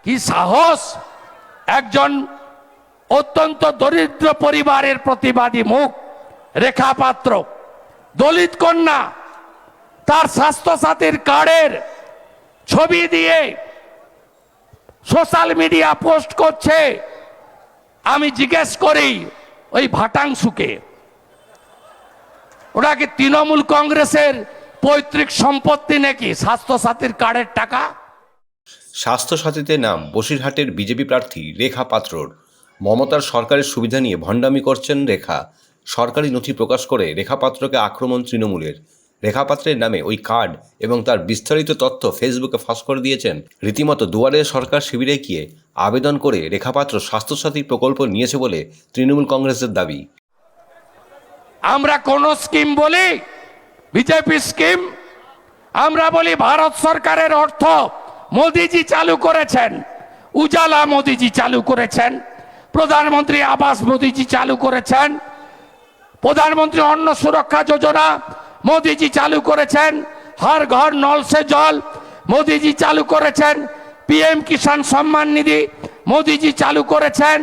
কি সাহস! একজন অত্যন্ত দরিদ্র পরিবারের প্রতিবাদী মুখ রেখা পাত্র, দলিত কন্যা, তার স্বাস্থ্যসাথীর কার্ডের ছবি দিয়ে সোশ্যাল মিডিয়া পোস্ট করছে। আমি জিজ্ঞেস করি ওই ভাটাংশুকে, ওরা কি তৃণমূল কংগ্রেসের পৈতৃক সম্পত্তি নাকি স্বাস্থ্যসাথীর কার্ডের টাকা? স্বাস্থ্যসাথীতে নাম বসিরহাটের বিজেপি প্রার্থী রেখা পাত্রর। মমতার সরকারের সুবিধা নিয়ে ভণ্ডামি করছেন রেখা। সরকারি নথি প্রকাশ করে রেখা পাত্রকে আক্রমণ তৃণমূলের। রেখা পাত্রের নামে ওই কার্ড এবং তার বিস্তারিত তথ্য ফেসবুকে ফাঁস করে দিয়েছেন। রীতিমতো দুয়ারে সরকার শিবিরে গিয়ে আবেদন করে রেখা পাত্র স্বাস্থ্যসাথী প্রকল্প নিয়েছে বলে তৃণমূল কংগ্রেসের দাবি। আমরা কোন স্কিম বলি বিজেপি স্কিম, আমরা বলি ভারত সরকারের অর্থ মোদিজি চালু করেছেন। উজালা মোদিজি চালু করেছেন, প্রধানমন্ত্রী আবাস মোদিজি চালু করেছেন, প্রধানমন্ত্রী অন্ন সুরক্ষা যোজনা মোদিজি চালু করেছেন, হর ঘর নল সে জল মোদিজি চালু করেছেন, পিএম কিষাণ সম্মান নিধি মোদিজি চালু করেছেন।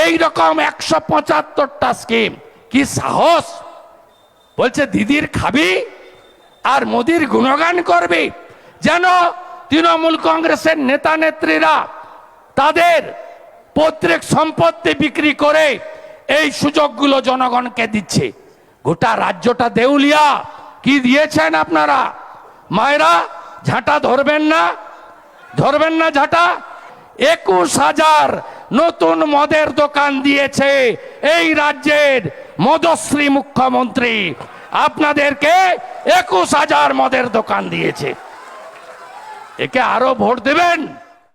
এই রকম 175টা স্কিম। কি সাহস! বলছে দিদির খাবি আর মোদির গুণগান করবি, যেন তৃণমূল কংগ্রেসের নেতা নেত্রীরা তাদের পৈতৃক সম্পত্তি বিক্রি করে এই সুযোগগুলো জনগণকে দিচ্ছে। গোটা রাজ্যটা দেউলিয়া। কি দিয়েছেন আপনারা? মায়েরা ঝাঁটা ধরবেন না, ধরবেন না ঝাঁটা। 21,000 নতুন মদের দোকান দিয়েছে এই রাজ্যের মদশ্রী মুখ্যমন্ত্রী। আপনাদেরকে 21,000 মদের দোকান দিয়েছে। একে আরো ভোট দেবেন?